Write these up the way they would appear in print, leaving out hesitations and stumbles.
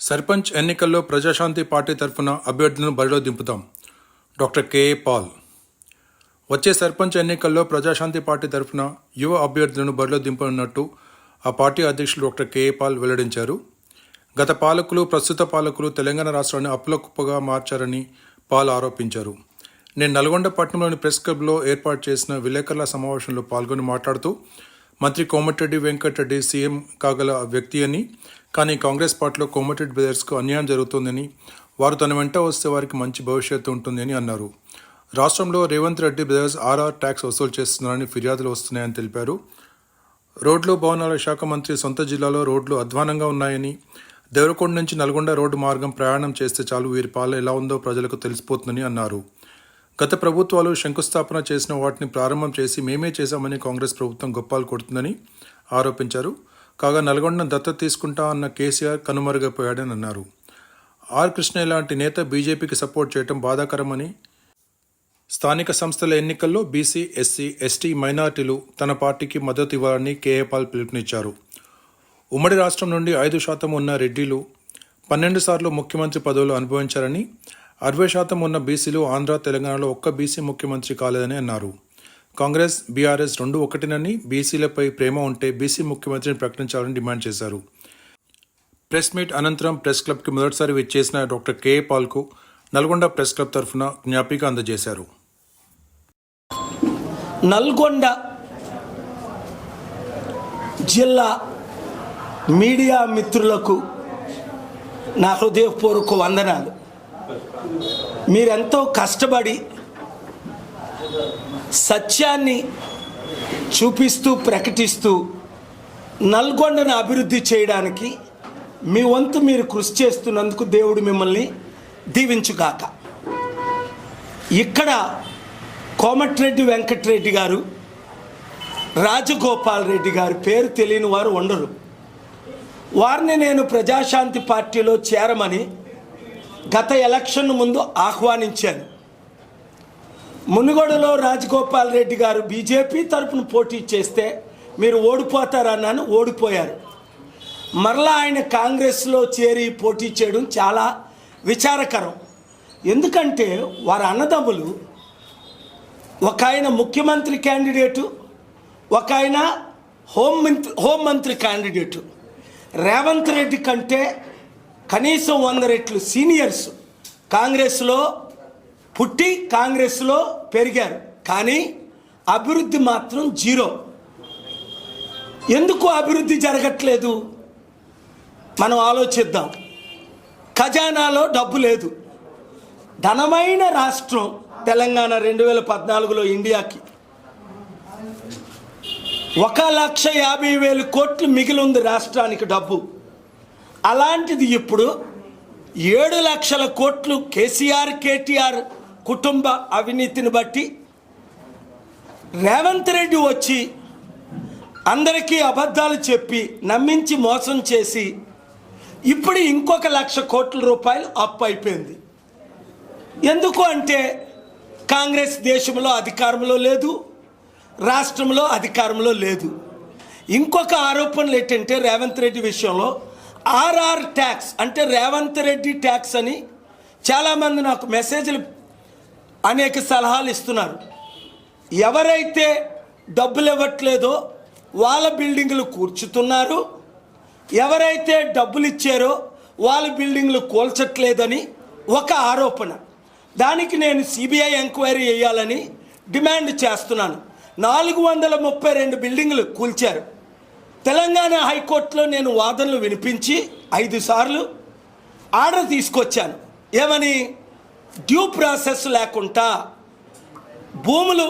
సర్పంచ్ ఎన్నికల్లో ప్రజాశాంతి పార్టీ తరఫున అభ్యర్థులను బరిలో దింపుతాం. Doctor KA Paul. వచ్చే సర్పంచ్ ఎన్నికల్లో ప్రజాశాంతి పార్టీ తరఫున యువ అభ్యర్థులను బరిలో దింపనున్నట్టు ఆ పార్టీ అధ్యక్షులు డాక్టర్ కెఏ పాల్ వెల్లడించారు. గత పాలకులు, ప్రస్తుత పాలకులు తెలంగాణ రాష్ట్రాన్ని అప్పుల కుప్పగా మార్చారని పాల్ ఆరోపించారు. నేను నల్గొండ పట్టణంలోని ప్రెస్ క్లబ్లో ఏర్పాటు చేసిన విలేకరుల సమావేశంలో పాల్గొని మాట్లాడుతూ, మంత్రి కోమటిరెడ్డి వెంకటరెడ్డి సీఎం కాగల వ్యక్తి అని, కానీ కాంగ్రెస్ పార్టీలో కోమటిరెడ్డి బ్రదర్స్కు అన్యాయం జరుగుతోందని, వారు తన వెంట వస్తే వారికి మంచి భవిష్యత్తు ఉంటుందని అన్నారు. రాష్ట్రంలో Revanth Reddy brothers RR tax వసూలు చేస్తున్నారని ఫిర్యాదులు వస్తున్నాయని తెలిపారు. రోడ్లు, భవనాల శాఖ మంత్రి సొంత జిల్లాలో రోడ్లు అధ్వానంగా ఉన్నాయని, దేవరకొండ నుంచి నల్గొండ రోడ్డు మార్గం ప్రయాణం చేస్తే చాలు వీరి పాలన ఎలా ఉందో ప్రజలకు తెలిసిపోతుందని అన్నారు. గత ప్రభుత్వాలు శంకుస్థాపన చేసిన వాటిని ప్రారంభం చేసి మేమే చేశామని కాంగ్రెస్ ప్రభుత్వం గొప్పాలు కొడుతుందని ఆరోపించారు. కాగా నల్గొండను దత్తత తీసుకుంటా అన్న కేసీఆర్ కనుమరుగైపోయాడని అన్నారు. ఆర్ కృష్ణ లాంటి నేత బీజేపీకి సపోర్ట్ చేయడం బాధాకరమని, స్థానిక సంస్థల ఎన్నికల్లో బీసీ, ఎస్సీ, ఎస్టీ, మైనార్టీలు తన పార్టీకి మద్దతు ఇవ్వాలని కేఏ పాల్ పిలుపునిచ్చారు. ఉమ్మడి రాష్ట్రం నుండి 5% ఉన్న రెడ్డిలు 12 సార్లు ముఖ్యమంత్రి పదవులు అనుభవించారని, 60% ఉన్న బీసీలు ఆంధ్ర, తెలంగాణలో ఒక్క బీసీ ముఖ్యమంత్రి కాలేదని అన్నారు. కాంగ్రెస్, బీఆర్ఎస్ రెండు ఒకటినని, బీసీలపై ప్రేమ ఉంటే బీసీ ముఖ్యమంత్రిని ప్రకటించాలని డిమాండ్ చేశారు. ప్రెస్ మీట్ అనంతరం ప్రెస్ క్లబ్కి మొదటిసారి విచ్చేసిన డాక్టర్ కెఏ పాల్కు నల్గొండ ప్రెస్ క్లబ్ తరఫున జ్ఞాపిక అందజేశారు. నల్గొండ జిల్లా మీడియా మిత్రులకు నా హృదయపూర్వక వందనాలు. మీరెంతో కష్టపడి సత్యాన్ని చూపిస్తూ, ప్రకటిస్తూ నల్గొండను అభివృద్ధి చేయడానికి మీ వంతు మీరు కృషి చేస్తున్నందుకు దేవుడు మిమ్మల్ని దీవించుగాక. ఇక్కడ కోమటిరెడ్డి వెంకటరెడ్డి గారు, రాజగోపాల్ రెడ్డి గారు పేరు తెలియని వారు ఉండరు. వారిని నేను ప్రజాశాంతి పార్టీలో చేరమని గత ఎలక్షన్ ముందు ఆహ్వానించాను. మునుగోడులో రాజగోపాల్ రెడ్డి గారు బీజేపీ తరఫున పోటీ చేస్తే మీరు ఓడిపోతారన్నాను, ఓడిపోయారు. మరలా ఆయన కాంగ్రెస్లో చేరి పోటీ చేయడం చాలా విచారకరం. ఎందుకంటే వారి అన్నదమ్ములు, ఒక ఆయన ముఖ్యమంత్రి క్యాండిడేటు, ఒక ఆయన హోంమంత్రి క్యాండిడేటు. రేవంత్ రెడ్డి కంటే కనీసం 100 రెట్లు సీనియర్స్. కాంగ్రెస్లో పుట్టి కాంగ్రెస్లో పెరిగారు, కానీ అభివృద్ధి మాత్రం జీరో. ఎందుకు అభివృద్ధి జరగట్లేదు మనం ఆలోచిద్దాం. ఖజానాలో డబ్బు లేదు. ధనమైన రాష్ట్రం తెలంగాణ 2014లో ఇండియాకి 1,50,000 కోట్లు మిగిలి ఉంది రాష్ట్రానికి డబ్బు. అలాంటిది ఇప్పుడు 7 లక్షల కోట్లు కేసీఆర్, కేటీఆర్ కుటుంబ అవినీతిని బట్టి రేవంత్ రెడ్డి వచ్చి అందరికీ అబద్ధాలు చెప్పి నమ్మించి మోసం చేసి ఇప్పుడు ఇంకొక 1,00,000 కోట్ల రూపాయలు అప్పు అయిపోయింది. ఎందుకు అంటే కాంగ్రెస్ దేశంలో అధికారంలో లేదు, రాష్ట్రంలో అధికారంలో లేదు. ఇంకొక ఆరోపణలు ఏంటంటే రేవంత్ రెడ్డి విషయంలో ఆర్ఆర్ ట్యాక్స్ అంటే రేవంత్ రెడ్డి ట్యాక్స్ అని చాలామంది నాకు మెసేజ్లు, అనేక సలహాలు ఇస్తున్నారు. ఎవరైతే డబ్బులు ఇవ్వట్లేదో వాళ్ళ బిల్డింగ్లు కూర్చుతున్నారు, ఎవరైతే డబ్బులు ఇచ్చారో వాళ్ళ బిల్డింగ్లు కూల్చట్లేదని ఒక ఆరోపణ. దానికి నేను సిబిఐ ఎంక్వైరీ చేయాలని డిమాండ్ చేస్తున్నాను. 432 బిల్డింగ్లు కూల్చారు. తెలంగాణ హైకోర్టులో నేను వాదనలు వినిపించి 5 సార్లు ఆర్డర్ తీసుకొచ్చాను. ఏమని? డ్యూ ప్రాసెస్ లేకుండా భూములు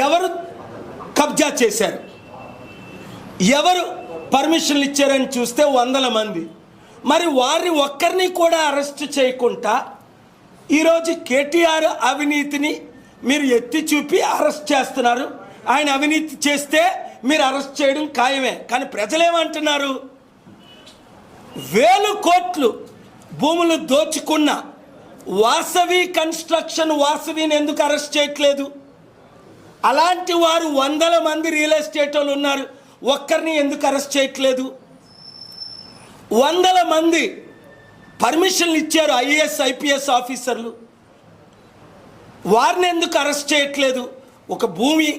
ఎవరు కబ్జా చేశారు, ఎవరు పర్మిషన్లు ఇచ్చారని చూస్తే 100 మంది. మరి వారిని ఒక్కరిని కూడా అరెస్ట్ చేయకుండా ఈరోజు కేటీఆర్ అవినీతిని మీరు ఎత్తి చూపి అరెస్ట్ చేస్తున్నారు. ఆయన అవినీతి చేస్తే మీరు అరెస్ట్ చేయడం ఖాయమే. కానీ ప్రజలేమంటున్నారు? 1,000 కోట్లు భూములు దోచుకున్న వాసవి కన్స్ట్రక్షన్ వాసవిని ఎందుకు అరెస్ట్ చేయట్లేదు? అలాంటి వారు 100 మంది రియల్ ఎస్టేట్ వాళ్ళు ఉన్నారు, ఒక్కరిని ఎందుకు అరెస్ట్ చేయట్లేదు? వందల మంది పర్మిషన్లు ఇచ్చారు ఐఏఎస్ ఐపీఎస్ ఆఫీసర్లు, వారిని ఎందుకు అరెస్ట్ చేయట్లేదు? ఒక భూమి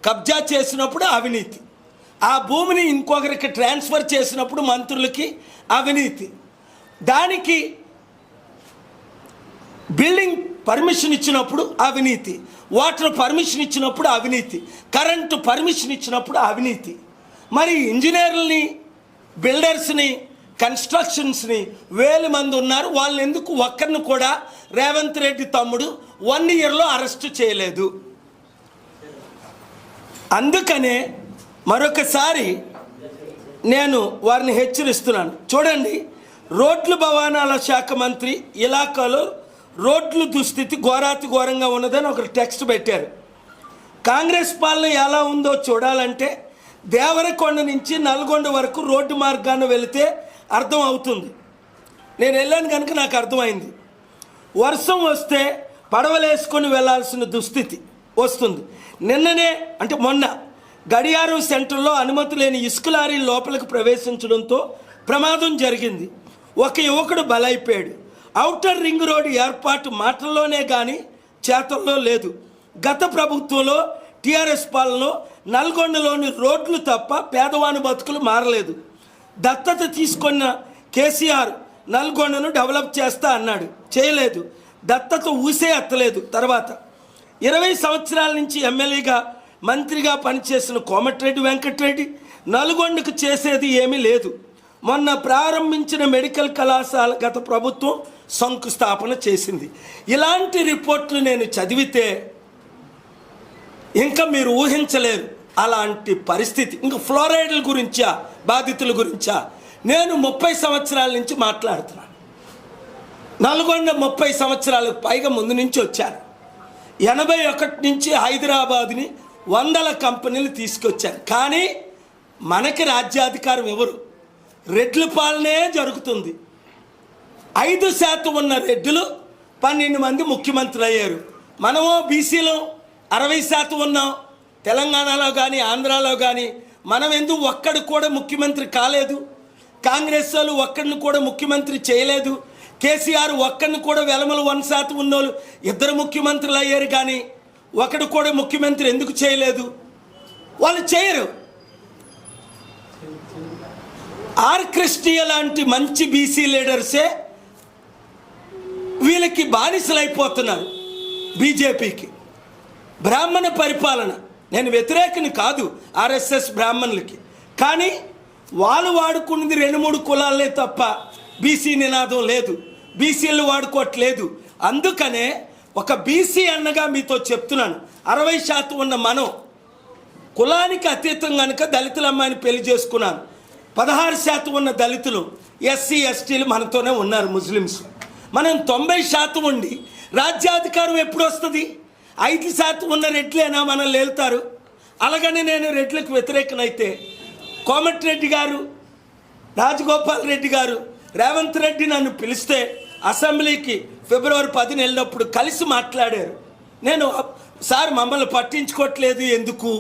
కబ్జా చేసినప్పుడు అవినీతి, ఆ భూమిని ఇంకొకరికి ట్రాన్స్ఫర్ చేసినప్పుడు మంత్రులకి అవినీతి, దానికి బిల్డింగ్ పర్మిషన్ ఇచ్చినప్పుడు అవినీతి, వాటర్ పర్మిషన్ ఇచ్చినప్పుడు అవినీతి, కరెంటు పర్మిషన్ ఇచ్చినప్పుడు అవినీతి. మరి ఇంజనీర్లని, బిల్డర్స్ని, కన్స్ట్రక్షన్స్ని వేల మంది ఉన్నారు, వాళ్ళని ఎందుకు ఒక్కరిని కూడా రేవంత్ రెడ్డి తమ్ముడు 1 ఇయర్లో అరెస్టు చేయలేదు? అందుకనే మరొకసారి నేను వారిని హెచ్చరిస్తున్నాను. చూడండి, రోడ్లు భవనాల శాఖ మంత్రి ఇలాకాలో రోడ్లు దుస్థితి ఘోరాతి ఘోరంగా ఉన్నదని ఒక టెక్స్ట్ పెట్టారు. కాంగ్రెస్ పాలన ఎలా ఉందో చూడాలంటే దేవరకొండ నుంచి నల్గొండ వరకు రోడ్డు మార్గాన్ని వెళితే అర్థం అవుతుంది. నేను వెళ్ళాను కనుక నాకు అర్థమైంది. వర్షం వస్తే పడవలేసుకొని వెళ్ళాల్సిన దుస్థితి వస్తుంది. నిన్ననే అంటే మొన్న గడియారం సెంటర్లో అనుమతి లేని ఇసుక లారీ లోపలికి ప్రవేశించడంతో ప్రమాదం జరిగింది. ఒక యువకుడు బలైపోయాడు. ఔటర్ రింగ్ రోడ్డు ఏర్పాటు మాటల్లోనే కానీ చేతల్లో లేదు. గత ప్రభుత్వంలో టీఆర్ఎస్ పాలనలో నల్గొండలోని రోడ్లు తప్ప పేదవాని బతుకులు మారలేదు. దత్తత తీసుకున్న కేసీఆర్ నల్గొండను డెవలప్ చేస్తా అన్నాడు, చేయలేదు. దత్తత ఊసే ఎత్తలేదు. తర్వాత 20 సంవత్సరాల నుంచి ఎమ్మెల్యేగా మంత్రిగా పనిచేసిన కోమటిరెడ్డి వెంకటరెడ్డి నల్గొండకు చేసేది ఏమీ లేదు. మొన్న ప్రారంభించిన మెడికల్ కళాశాల గత ప్రభుత్వం శంకుస్థాపన చేసింది. ఇలాంటి రిపోర్ట్లు నేను చదివితే ఇంకా మీరు ఊహించలేరు అలాంటి పరిస్థితి. ఇంకా ఫ్లోరైడ్ల గురించా, బాధితుల గురించా? నేను 30 సంవత్సరాల నుంచి మాట్లాడుతున్నాను. నల్గొండ 30 సంవత్సరాలకు పైగా ముందు నుంచి వచ్చాను. 81 నుంచి హైదరాబాద్ని 100 కంపెనీలు తీసుకొచ్చారు. కానీ మనకి రాజ్యాధికారం ఎవరు? రెడ్ల పాలనే జరుగుతుంది. 5% ఉన్న రెడ్లు 12 మంది ముఖ్యమంత్రులు అయ్యారు. మనమో బీసీలో 60% ఉన్నాం. తెలంగాణలో కానీ ఆంధ్రాలో కానీ మనం ఎందుకు ఒక్కడు కూడా ముఖ్యమంత్రి కాలేదు? కాంగ్రెస్ వాళ్ళు ఒక్కడిని కూడా ముఖ్యమంత్రి చేయలేదు. కేసీఆర్ ఒక్కడిని కూడా వెలమలు 1% ఉన్నోళ్ళు 2 ముఖ్యమంత్రులు అయ్యారు. కానీ ఒకడు కూడా ముఖ్యమంత్రి ఎందుకు చేయలేదు? వాళ్ళు చేయరు. ఆర్ క్రిస్టియా లాంటి మంచి బీసీ లీడర్సే వీళ్ళకి బానిసలైపోతున్నారు, బీజేపీకి. బ్రాహ్మణ పరిపాలన, నేను వ్యతిరేకని కాదు ఆర్ఎస్ఎస్ బ్రాహ్మణులకి, కానీ వాళ్ళు వాడుకున్నది 2-3 కులాలే తప్ప బీసీ నినాదం లేదు, బీసీలు వాడుకోవట్లేదు. అందుకనే ఒక బీసీ అన్నగా మీతో చెప్తున్నాను, 60% ఉన్న మనం కులానికి అతీతం కనుక దళితుల అమ్మాయిని పెళ్లి చేసుకున్నాను. 16% ఉన్న దళితులు, ఎస్సీ ఎస్టీలు మనతోనే ఉన్నారు, ముస్లిమ్స్. మనం 90% ఉండి రాజ్యాధికారం ఎప్పుడు వస్తుంది? 5% ఉన్న రెడ్లేనా మనం లేలుతారు? అలాగని నేను రెడ్లకు వ్యతిరేకనైతే కోమటిరెడ్డి గారు, రాజగోపాల్ రెడ్డి గారు, రేవంత్ రెడ్డి నన్ను పిలిస్తే అసెంబ్లీకి ఫిబ్రవరి 10 వెళ్ళినప్పుడు కలిసి మాట్లాడారు. నేను సార్ మమ్మల్ని పట్టించుకోవట్లేదు ఎందుకు?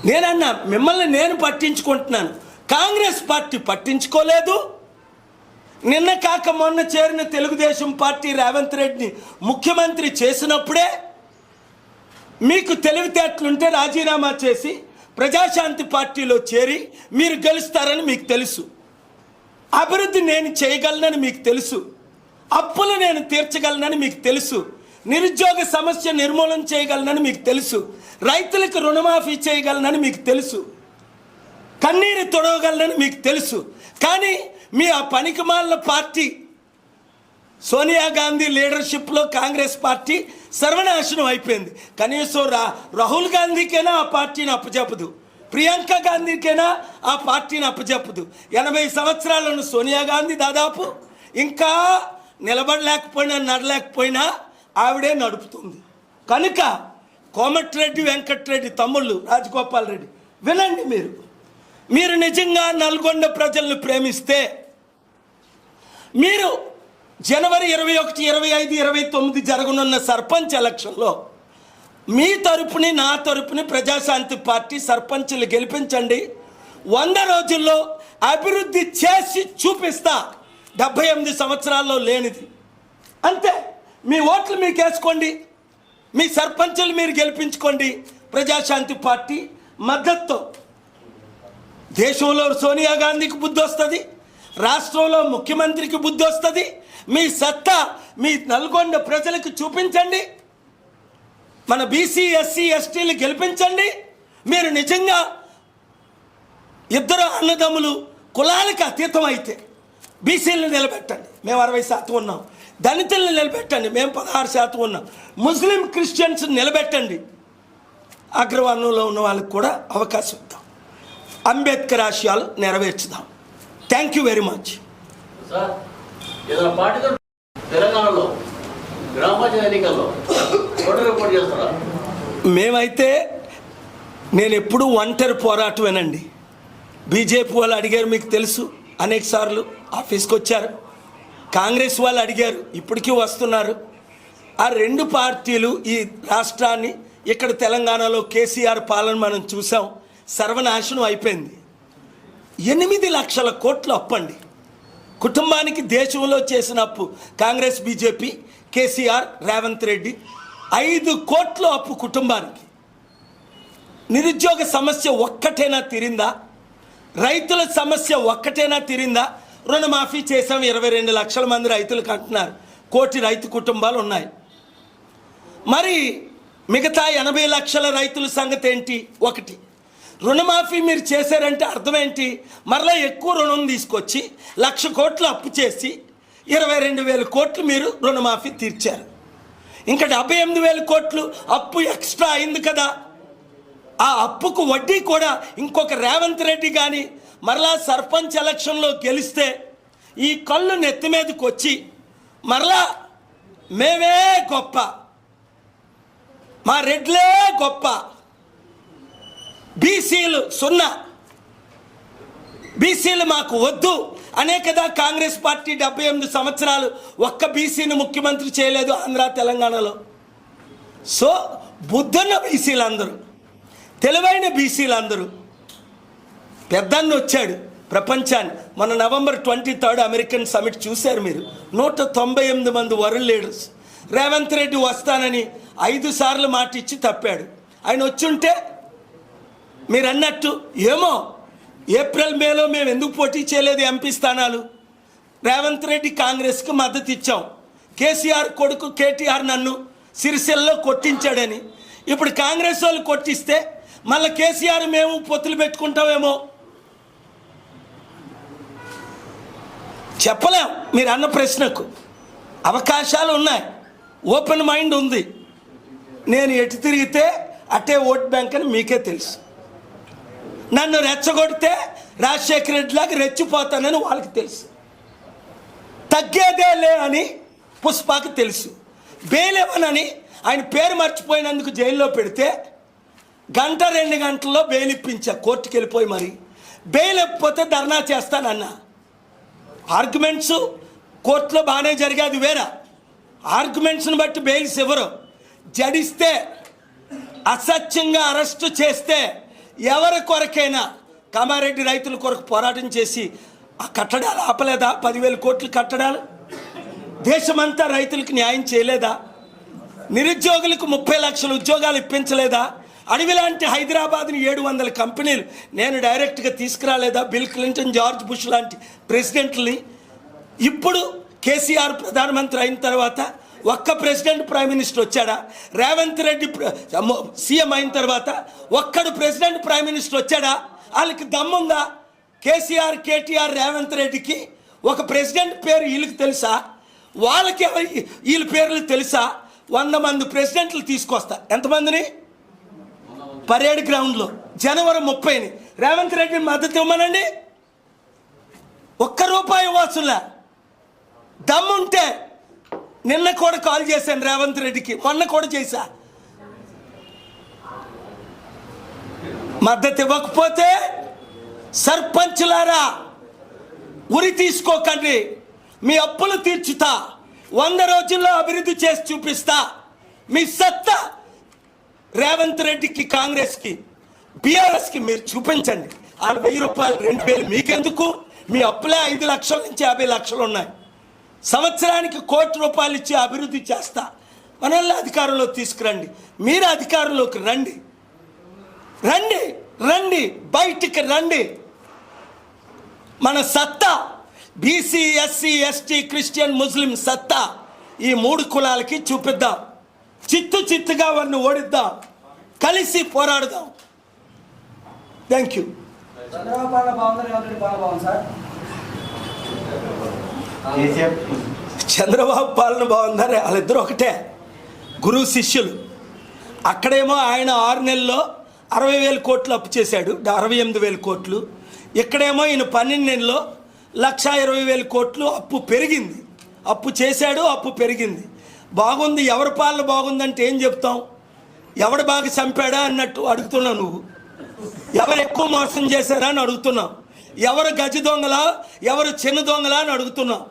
నేనన్నా మిమ్మల్ని నేను పట్టించుకుంటున్నాను, కాంగ్రెస్ పార్టీ పట్టించుకోలేదు. నిన్న కాక మొన్న చేరిన తెలుగుదేశం పార్టీ రేవంత్ రెడ్డిని ముఖ్యమంత్రి చేసినప్పుడే మీకు తెలివితేటలుంటే రాజీనామా చేసి ప్రజాశాంతి పార్టీలో చేరి మీరు గెలుస్తారని మీకు తెలుసు. అభివృద్ధి నేను చేయగలనని మీకు తెలుసు. అప్పులు నేను తీర్చగలనని మీకు తెలుసు. నిరుద్యోగ సమస్య నిర్మూలన చేయగలనని మీకు తెలుసు. రైతులకు రుణమాఫీ చేయగలనని మీకు తెలుసు. కన్నీరు తొడవగలనని మీకు తెలుసు. కానీ మీ ఆ పనికిమాలిన పార్టీ సోనియా గాంధీ లీడర్షిప్లో కాంగ్రెస్ పార్టీ సర్వనాశనం అయిపోయింది. కనీసం రాహుల్ గాంధీకైనా ఆ పార్టీని అప్పచెప్పదు, ప్రియాంక గాంధీకైనా ఆ పార్టీని అప్పచెప్పదు. 80 సంవత్సరాలను సోనియా గాంధీ దాదాపు ఇంకా నిలబడలేకపోయినా నడలేకపోయినా ఆవిడే నడుపుతుంది. కనుక కోమటిరెడ్డి వెంకటరెడ్డి తమ్ముళ్ళు రాజగోపాల్ రెడ్డి వినండి, మీరు నిజంగా నల్గొండ ప్రజలను ప్రేమిస్తే మీరు జనవరి 21, 25, 29 జరగనున్న సర్పంచ్ ఎలక్షన్లో మీ తరపుని నా తరపుని ప్రజాశాంతి పార్టీ సర్పంచ్లు గెలిపించండి. 100 రోజుల్లో అభివృద్ధి చేసి చూపిస్తా. 78 సంవత్సరాల్లో లేనిది. అంతే. మీ ఓట్లు మీకు వేసుకోండి, మీ సర్పంచులు మీరు గెలిపించుకోండి. ప్రజాశాంతి పార్టీ మద్దతుతో దేశంలో సోనియా గాంధీకి బుద్ధి వస్తుంది, రాష్ట్రంలో ముఖ్యమంత్రికి బుద్ధి వస్తుంది. మీ సత్తా మీ నల్గొండ ప్రజలకు చూపించండి. మన బీసీ ఎస్సీ ఎస్టీలు గెలిపించండి. మీరు నిజంగా ఇద్దరు అన్నదమ్ములు కులాలకు అతీతం అయితే బీసీలను నిలబెట్టండి, మేము 60% ఉన్నాం. దళితులను నిలబెట్టండి, మేము 16% ఉన్నాం. ముస్లిం క్రిస్టియన్స్ నిలబెట్టండి. అగ్రవర్ణంలో ఉన్న వాళ్ళకి కూడా అవకాశం ఇద్దాం. అంబేద్కర్ ఆశయాలు నెరవేర్చుదాం. Thank you very much. Sir, ఏదైనా పార్టీతో తెలంగాణలో గ్రామ పంచాయతీ ఎన్నికల్లో ఓటర్ రిపోర్ట్ చేస్తారా? మేమైతే నేను ఎప్పుడూ ఒంటరి పోరాటమేనండి. బీజేపీ వాళ్ళు అడిగారు, మీకు తెలుసు, అనేక సార్లు ఆఫీస్కి వచ్చారు. కాంగ్రెస్ వాళ్ళు అడిగారు, ఇప్పటికీ వస్తున్నారు. ఆ రెండు పార్టీలు ఈ రాష్ట్రాన్ని, ఇక్కడ తెలంగాణలో కేసీఆర్ పాలన మనం చూసాం, సర్వనాశనం అయిపోయింది. 8 లక్షల కోట్లు అప్పండి కుటుంబానికి. దేశంలో చేసిన అప్పు కాంగ్రెస్, బీజేపీ, కేసీఆర్, రేవంత్ రెడ్డి 5 కోట్ల అప్పు కుటుంబానికి. నిరుద్యోగ సమస్య ఒక్కటైనా తీరిందా? రైతుల సమస్య ఒక్కటైనా తీరిందా? రుణమాఫీ చేసాం, 22 లక్షల మంది రైతులకు అంటున్నారు. 1 కోటి రైతు కుటుంబాలు ఉన్నాయి. మరి మిగతా 80 లక్షల రైతుల సంగతి ఏంటి? ఒకటి, రుణమాఫీ మీరు చేశారంటే అర్థం ఏంటి? మరలా ఎక్కువ రుణం తీసుకొచ్చి 1,00,000 కోట్లు అప్పు చేసి 22,000 కోట్లు మీరు రుణమాఫీ తీర్చారు. ఇంకా 78,000 కోట్లు అప్పు ఎక్స్ట్రా అయింది కదా. ఆ అప్పుకు వడ్డీ కూడా ఇంకొక రేవంత్ రెడ్డి కానీ మరలా సర్పంచ్ ఎలక్షన్లో గెలిస్తే ఈ కళ్ళు నెత్తి మీదకి వచ్చి మరలా మేమే గొప్ప, మా రెడ్లే గొప్ప, బీసీలు 0, బీసీలు మాకు వద్దు అనే కదా కాంగ్రెస్ పార్టీ 78 సంవత్సరాలు ఒక్క బీసీని ముఖ్యమంత్రి చేయలేదు ఆంధ్ర తెలంగాణలో. సో బుద్ధున్న బీసీలందరూ, తెలివైన బీసీలందరూ, పెద్దన్న వచ్చాడు ప్రపంచాన్ని. మన November 23 అమెరికన్ సమిట్ చూశారు మీరు. 198 మంది వరల్డ్ లీడర్స్. రేవంత్ రెడ్డి వస్తానని 5 సార్లు మాట ఇచ్చి తప్పాడు. ఆయన వచ్చుంటే మీరు అన్నట్టు ఏమో ఏప్రిల్ మేలో మేము ఎందుకు పోటీ చేయలేదు ఎంపీ స్థానాలు? రేవంత్ రెడ్డి కాంగ్రెస్కి మద్దతు ఇచ్చాం. కేసీఆర్ కొడుకు కేటీఆర్ నన్ను సిరిసిల్లలో కొట్టించాడని ఇప్పుడు కాంగ్రెస్ వాళ్ళు కొట్టిస్తే మళ్ళీ కేసీఆర్ మేము పొత్తులు పెట్టుకుంటామేమో చెప్పలేం. మీరు అన్న ప్రశ్నకు అవకాశాలు ఉన్నాయి, ఓపెన్ మైండ్ ఉంది. నేను ఎటు తిరిగితే అటే ఓట్ బ్యాంక్ అని మీకే తెలుసు. నన్ను రెచ్చగొడితే రాజశేఖర రెడ్డిలాగా రెచ్చిపోతానని వాళ్ళకి తెలుసు. తగ్గేదే లే అని పుష్పకు తెలుసు. బెయిల్ ఆయన పేరు మర్చిపోయినందుకు జైల్లో పెడితే 1-2 గంటల్లో బెయిల్ ఇప్పించా, కోర్టుకు వెళ్ళిపోయి. మరి బెయిల్ ఇవ్వకపోతే ధర్నా చేస్తానన్నా. ఆర్గ్యుమెంట్స్ కోర్టులో బాగానే జరిగేది వేరే. ఆర్గ్యుమెంట్స్ని బట్టి బెయిల్స్ ఇవ్వరు. జడిస్తే, అసత్యంగా అరెస్టు చేస్తే ఎవరి కొరకైనా, కామారెడ్డి రైతుల కొరకు పోరాటం చేసి ఆ కట్టడాలు ఆపలేదా? 10,000 కోట్లు కట్టడాలు. దేశమంతా రైతులకు న్యాయం చేయలేదా? నిరుద్యోగులకు 30 లక్షల ఉద్యోగాలు ఇప్పించలేదా? అడవి లాంటి హైదరాబాద్ని 700 కంపెనీలు నేను డైరెక్ట్గా తీసుకురాలేదా? బిల్ క్లింటన్, జార్జ్ బుష్ లాంటి ప్రెసిడెంట్ని. ఇప్పుడు కేసీఆర్ ప్రధానమంత్రి అయిన తర్వాత ఒక్క ప్రెసిడెంట్ ప్రైమ్ మినిస్టర్ వచ్చాడా? రేవంత్ రెడ్డి సీఎం అయిన తర్వాత ఒక్కడు ప్రెసిడెంట్ ప్రైమ్ మినిస్టర్ వచ్చాడా? వాళ్ళకి దమ్ముందా? కేసీఆర్, కేటీఆర్, రేవంత్ రెడ్డికి ఒక ప్రెసిడెంట్ పేరు వీళ్ళకి తెలుసా? వాళ్ళకి వీళ్ళ పేర్లు తెలుసా? 100 మంది ప్రెసిడెంట్లు తీసుకొస్తా. ఎంతమందిని? పరేడ్ గ్రౌండ్లో జనవరి 30ని రేవంత్ రెడ్డిని మద్దతు ఇవ్వమనండి. ₹1 వసూలా. దమ్ముంటే నిన్న కూడా కాల్ చేశాను రేవంత్ రెడ్డికి, మొన్న కూడా చేశా. మద్దతు ఇవ్వకపోతే సర్పంచులారా ఉరి తీసుకోకండి, మీ అప్పులు తీర్చుతా, 100 రోజుల్లో అభివృద్ధి చేసి చూపిస్తా. మీ సత్తా రేవంత్ రెడ్డికి, కాంగ్రెస్కి, బీఆర్ఎస్కి మీరు చూపించండి. ఆ 1000 రూపాయలు 2000 మీకెందుకు? మీ అప్పులే 5 లక్షల నుంచి 50 లక్షలు ఉన్నాయి. సంవత్సరానికి 1 కోటి రూపాయలు ఇచ్చి అభివృద్ధి చేస్తా, మనల్ని అధికారంలోకి తీసుకురండి. మీరు అధికారంలోకి రండి, రండి రండి, బయటికి రండి. మన సత్తా బీసీ, ఎస్సీ, ఎస్టీ, క్రిస్టియన్, ముస్లిం సత్తా ఈ 3 కులాలకి చూపిద్దాం. చిత్తుగా వారిని ఓడిద్దాం, కలిసి పోరాడదాం. Thank you. చంద్రబాబు పాలన బాగుందా, రేవంత్ రెడ్డి పాలన బాగుంది సార్? చంద్రబాబు పాలన బాగుందా? వాళ్ళిద్దరూ ఒకటే, గురువు శిష్యులు. అక్కడేమో ఆయన 6 నెలల్లో 60,000 కోట్లు అప్పు చేశాడు, 68,000 కోట్లు. ఇక్కడేమో ఈయన 12 నెలల్లో 1,20,000 కోట్లు అప్పు పెరిగింది. అప్పు చేశాడు, అప్పు పెరిగింది. బాగుంది. ఎవరి పాలన బాగుందంటే ఏం చెప్తాం? ఎవడు బాగా చంపాడా అన్నట్టు అడుగుతున్నావు నువ్వు. ఎవరు ఎక్కువ మోసం చేశారా అని అడుగుతున్నావు. ఎవరు గజ దొంగలా, ఎవరు చిన్న దొంగలా అని అడుగుతున్నావు.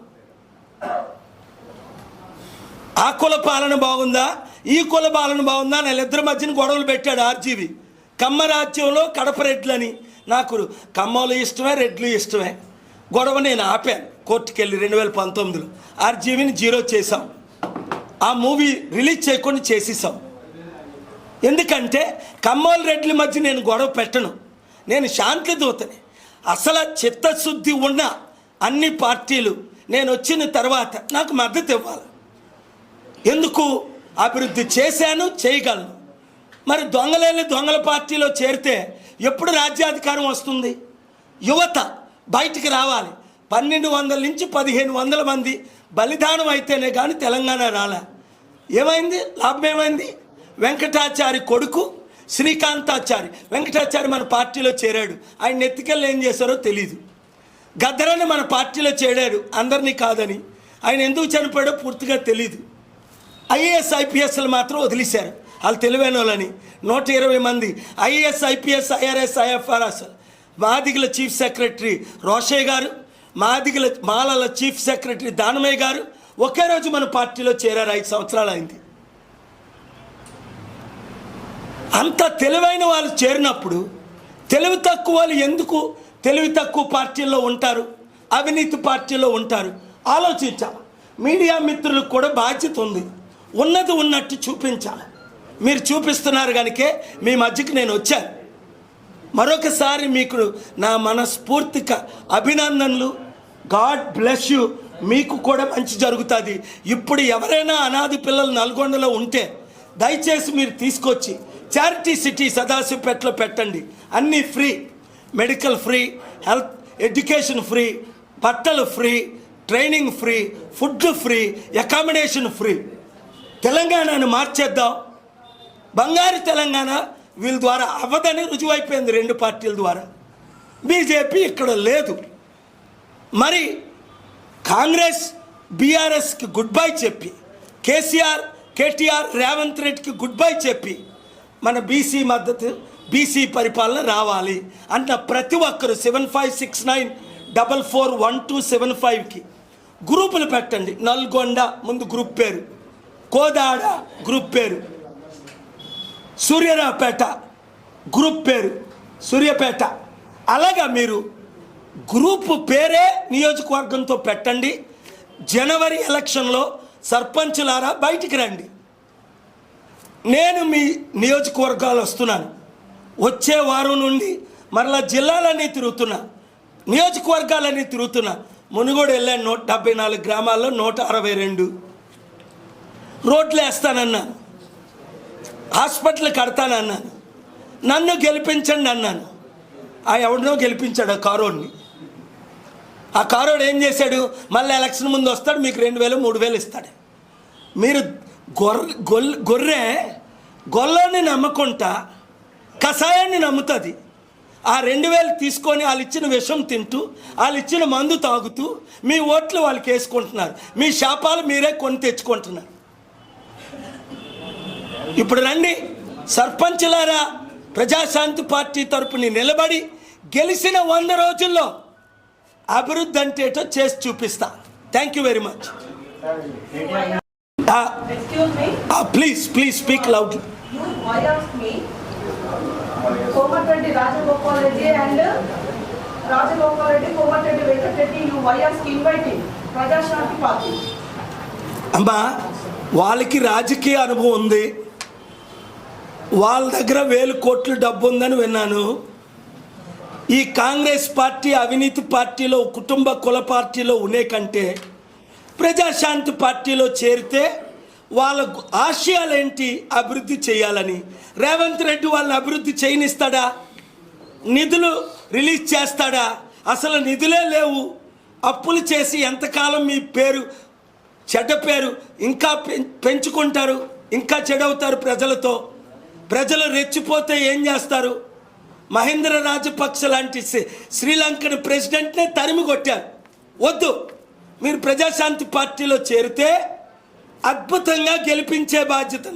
ఆ కుల పాలన బాగుందా, ఈ కుల పాలన బాగుందా? వీళ్ళిద్దరి మధ్యన గొడవలు పెట్టాడు ఆర్జీవి. కమ్మ రాజ్యంలో కడప రెడ్లని, నాకు కమ్మలు ఇష్టమే, రెడ్లు ఇష్టమే. గొడవ నేను ఆపాను కోర్టుకు వెళ్ళి 2019లో. ఆర్జీవిని 0 చేసాం. ఆ మూవీ రిలీజ్ చేయకుండా చేసేసాం. ఎందుకంటే కమ్మోలు రెడ్ల మధ్య నేను గొడవ పెట్టను, నేను శాంతి దూతని. అసలు చిత్తశుద్ధి ఉన్న అన్ని పార్టీలు నేను వచ్చిన తర్వాత నాకు మద్దతు ఇవ్వాలి. ఎందుకు? అభివృద్ధి చేశాను, చేయగలను. మరి దొంగలేని దొంగల పార్టీలో చేరితే ఎప్పుడు రాజ్యాధికారం వస్తుంది? యువత బయటికి రావాలి. 1200 నుంచి 1500 మంది బలిదానం అయితేనే కానీ తెలంగాణ రాలే. ఏమైంది? లాభం ఏమైంది? వెంకటాచారి కొడుకు శ్రీకాంతాచారి, వెంకటాచారి మన పార్టీలో చేరాడు. ఆయన ఎత్తికెళ్ళి ఏం చేశారో తెలీదు. గద్దరని మన పార్టీలో చేరాడు, అందరినీ కాదని. ఆయన ఎందుకు చనిపోయాడో పూర్తిగా తెలీదు. ఐఏఎస్ ఐపీఎస్లు మాత్రం వదిలేశారు, వాళ్ళు తెలివైన వాళ్ళని. 120 మంది ఐఏఎస్ ఐపీఎస్ ఐఆర్ఎస్ ఐఎఫ్ఆర్ఎస్. మాదిగల చీఫ్ సెక్రటరీ రోషయ్య గారు, మాలల చీఫ్ సెక్రటరీ దానమయ్య గారు ఒకే రోజు మన పార్టీలో చేరారు. 5 సంవత్సరాలు అయింది. అంత తెలివైన వాళ్ళు చేరినప్పుడు తెలివి తక్కువ వాళ్ళు ఎందుకు తెలివి తక్కువ పార్టీల్లో ఉంటారు, అవినీతి పార్టీలో ఉంటారు? ఆలోచించాలి. మీడియా మిత్రులకు కూడా బాధ్యత ఉంది. ఉన్నది ఉన్నట్టు చూపించాలి. మీరు చూపిస్తున్నారు కనుకే మీ మధ్యకి నేను వచ్చాను. మరొకసారి మీకు నా మనస్ఫూర్తిగా అభినందనలు. God bless you. మీకు కూడా మంచి జరుగుతుంది. ఇప్పుడు ఎవరైనా అనాథి పిల్లలు నల్గొండలో ఉంటే దయచేసి మీరు తీసుకొచ్చి చారిటీ సిటీ సదాశివపేటలో పెట్టండి. అన్నీ free, medical free, health education free, బట్టలు free, training free, food free, accommodation free. తెలంగాణను మార్చేద్దాం. బంగారు తెలంగాణ వీళ్ళ ద్వారా అవ్వదని రుజువైపోయింది 2 పార్టీల ద్వారా. బీజేపీ ఇక్కడ లేదు. మరి కాంగ్రెస్ బీఆర్ఎస్కి గుడ్ బై చెప్పి, కేసీఆర్, కేటీఆర్, రేవంత్ రెడ్డికి గుడ్ బై చెప్పి మన బీసీ మద్దతు, బీసీ పరిపాలన రావాలి అన్న ప్రతి ఒక్కరు 7569441275కి గ్రూపులు పెట్టండి. నల్గొండ ముందు గ్రూప్ పేరు, కోదాడ గ్రూప్ పేరు, సూర్యారావుపేట గ్రూప్ పేరు, సూర్యాపేట. అలాగా మీరు గ్రూపు పేరే నియోజకవర్గంతో పెట్టండి. జనవరి ఎలక్షన్లో సర్పంచులారా బయటికి రండి. నేను మీ నియోజకవర్గాలు వస్తున్నాను. వచ్చే వారం నుండి మరలా జిల్లాలన్నీ తిరుగుతున్నా, నియోజకవర్గాలన్నీ తిరుగుతున్నా. మునుగోడు వెళ్ళాను, 174 గ్రామాల్లో 162 రోడ్లు వేస్తానన్నాను, హాస్పిటల్ కడతానన్నాను, నన్ను గెలిపించండి అన్నాను. ఆ ఎవడినో గెలిపించాడు ఆ కారోడ్ని. ఆ కారోడు ఏం చేశాడు? మళ్ళీ ఎలక్షన్ ముందు వస్తాడు, మీకు 2000 3000 ఇస్తాడు. మీరు గొల్లని నమ్మకుంటా కషాయాన్ని నమ్ముతుంది. ఆ 2000 తీసుకొని వాళ్ళు ఇచ్చిన విషం తింటూ, వాళ్ళు ఇచ్చిన మందు తాగుతూ మీ ఓట్లు వాళ్ళకి వేసుకుంటున్నారు. మీ శాపాలు మీరే కొని తెచ్చుకుంటున్నారు. ఇప్పుడు రండి సర్పంచులారా, ప్రజాశాంతి పార్టీ తరపుని నిలబడి గెలిచిన 100 రోజుల్లో అభివృద్ధి అంటేటో చేసి చూపిస్తా. Thank you very much. Excuse me. Please speak loudly. You asked me Komatreddy Rajagopal Reddy and Rajagopal Reddy, Komatreddy Venkatreddy, you why ask inviting Prajashanti Party? అమ్మా వాళ్ళకి రాజకీయ అనుభవం ఉంది, వాళ్ళ దగ్గర 1000 కోట్ల డబ్బు ఉందని విన్నాను. ఈ కాంగ్రెస్ పార్టీ అవినీతి పార్టీలో, కుటుంబ కుల పార్టీలో ఉండే కంటే ప్రజాశాంతి పార్టీలో చేరితే వాళ్ళ ఆశయాలేంటి, అభివృద్ధి చేయాలని. రేవంత్ రెడ్డి వాళ్ళని అభివృద్ధి చేయనిస్తాడా? నిధులు రిలీజ్ చేస్తాడా? అసలు నిధులే లేవు. అప్పులు చేసి ఎంతకాలం మీ పేరు, చెడ్డ పేరు ఇంకా పెంచుకుంటారు, ఇంకా చెడవుతారు ప్రజలతో. ప్రజలు రెచ్చిపోతే ఏం చేస్తారు? మహేంద్ర రాజపక్ష లాంటి శ్రీలంకన్ ప్రెసిడెంట్నే తరిమి కొట్టారు. వద్దు, మీరు ప్రజాశాంతి పార్టీలో చేరితే అద్భుతంగా గెలిపించే బాధ్యత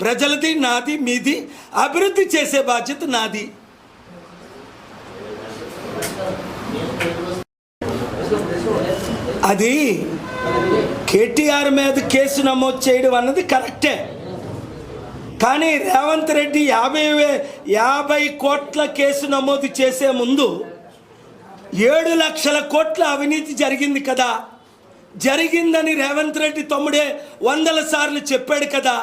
ప్రజలది, నాది, మీది. అభివృద్ధి చేసే బాధ్యత నాది. అది కేటీఆర్ మీద కేసు నమోదు చేయడం అన్నది కరెక్టే, కానీ రేవంత్ రెడ్డి 50 కోట్ల కేసు నమోదు చేసే ముందు 7 లక్షల కోట్ల అవినీతి జరిగింది కదా. జరిగిందని రేవంత్ రెడ్డి తమ్ముడే 100 సార్లు చెప్పాడు కదా.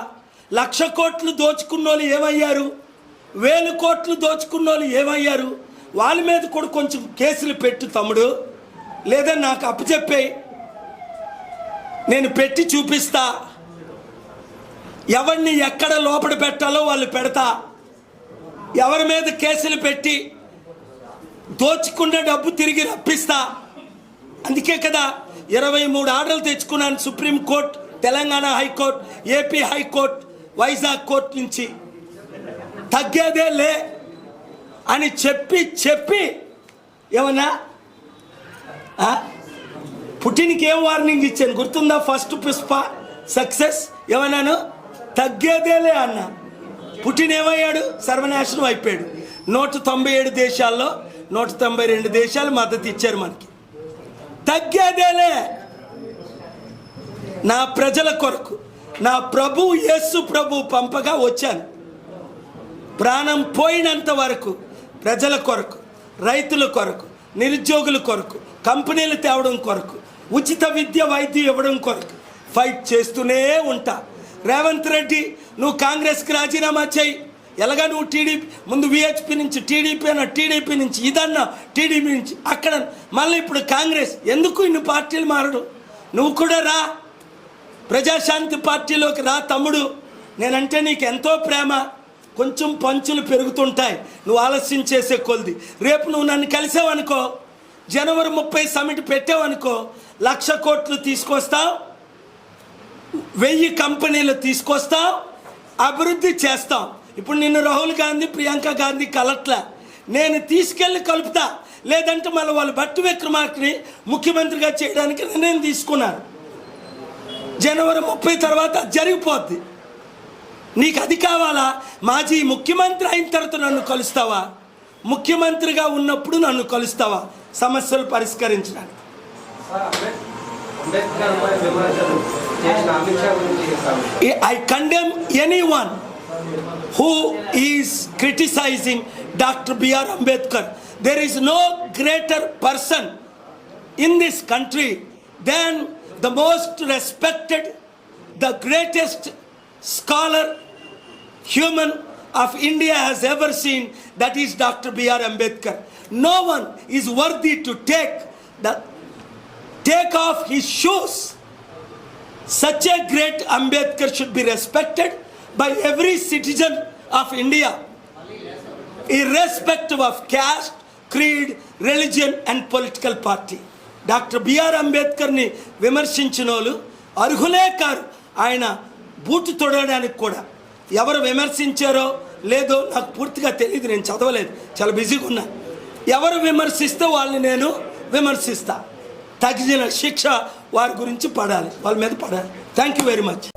1,00,000 కోట్లు దోచుకున్నోళ్ళు ఏమయ్యారు? 1000 కోట్లు దోచుకున్నోళ్ళు ఏమయ్యారు? వాళ్ళ మీద కూడా కొంచెం కేసులు పెట్టు తమ్ముడు, లేదా నాకు అప్పచెప్పే, నేను పెట్టి చూపిస్తా. ఎవరిని ఎక్కడ లోపల పెట్టాలో వాళ్ళు పెడతా. ఎవరి మీద కేసులు పెట్టి దోచుకున్న డబ్బు తిరిగి రప్పిస్తా. అందుకే కదా 23 ఆర్డర్లు తెచ్చుకున్నాను supreme court, Telangana high court, AP high court, Vizag court నుంచి. తగ్గేదే లే అని చెప్పి ఏమన్నా పుటిన్కి ఏం వార్నింగ్ ఇచ్చాను గుర్తుందా? ఫస్ట్ పుష్ప సక్సెస్ ఏమన్నాను? తగ్గేదేలే అన్న. పుటిన్ ఏమయ్యాడు? సర్వనాశనం అయిపోయాడు. 197 దేశాల్లో 192 దేశాలు మద్దతు ఇచ్చారు మనకి. తగ్గేదేలే. నా ప్రజల కొరకు నా ప్రభు యేసు ప్రభు పంపగా వచ్చాను. ప్రాణం పోయినంత వరకు ప్రజల కొరకు, రైతుల కొరకు, నిరుద్యోగుల కొరకు, కంపెనీలు తేవడం కొరకు, ఉచిత విద్య వైద్యం ఇవ్వడం కొరకు ఫైట్ చేస్తూనే ఉంటా. రేవంత్ రెడ్డి, నువ్వు కాంగ్రెస్కి రాజీనామా చేయి. ఎలాగా నువ్వు టీడీపీ ముందు విహెచ్పి నుంచి టీడీపీ అన్న, టీడీపీ నుంచి ఇదన్నా, టీడీపీ నుంచి అక్కడ, మళ్ళీ ఇప్పుడు కాంగ్రెస్. ఎందుకు ఇన్ని పార్టీలు మారడు? నువ్వు కూడా రా, ప్రజాశాంతి పార్టీలోకి రా తమ్ముడు. నేనంటే నీకు ఎంతో ప్రేమ. కొంచెం పంచులు పెరుగుతుంటాయి నువ్వు ఆలస్యం చేసే కొద్ది. రేపు నువ్వు నన్ను కలిసావనుకో, జనవరి 30 సమిట్ పెట్టావనుకో, 1,00,000 కోట్లు తీసుకొస్తావు, 1000 కంపెనీలు తీసుకొస్తావు, అభివృద్ధి చేస్తాం. ఇప్పుడు నిన్ను రాహుల్ గాంధీ, ప్రియాంక గాంధీ కలట్లా, నేను తీసుకెళ్ళి కలుపుతా. లేదంటే మళ్ళీ వాళ్ళు బట్టి విక్రమార్కని ముఖ్యమంత్రిగా చేయడానికి నిర్ణయం తీసుకున్నారు. జనవరి 30 తర్వాత జరిగిపోద్ది. నీకు అది కావాలా? మాజీ ముఖ్యమంత్రి అయిన తర్వాత నన్ను కలుస్తావా? ముఖ్యమంత్రిగా ఉన్నప్పుడు నన్ను కలుస్తావా సమస్యలు పరిష్కరించడానికి? I condemn anyone who is criticizing Dr. B.R. Ambedkar. There is no greater person in this country than the most respected, the greatest scholar human of India has ever seen, that is Dr. B.R. Ambedkar. No one is worthy to take off his shoes. Such a great Ambedkar should be respected by every citizen of India, irrespective of caste, creed, religion and political party. Dr. B.R. అంబేద్కర్ని విమర్శించిన వాళ్ళు అర్హులే car. ఆయన boot తొడడానికి కూడా ఎవరు విమర్శించారో లేదో నాకు పూర్తిగా తెలియదు, నేను చదవలేదు, చాలా బిజీగా ఉన్నా. ఎవరు విమర్శిస్తే వాళ్ళని నేను విమర్శిస్తా. తగిన శిక్ష వారి గురించి పడాలి, వాళ్ళ మీద పడాలి. Thank you very much.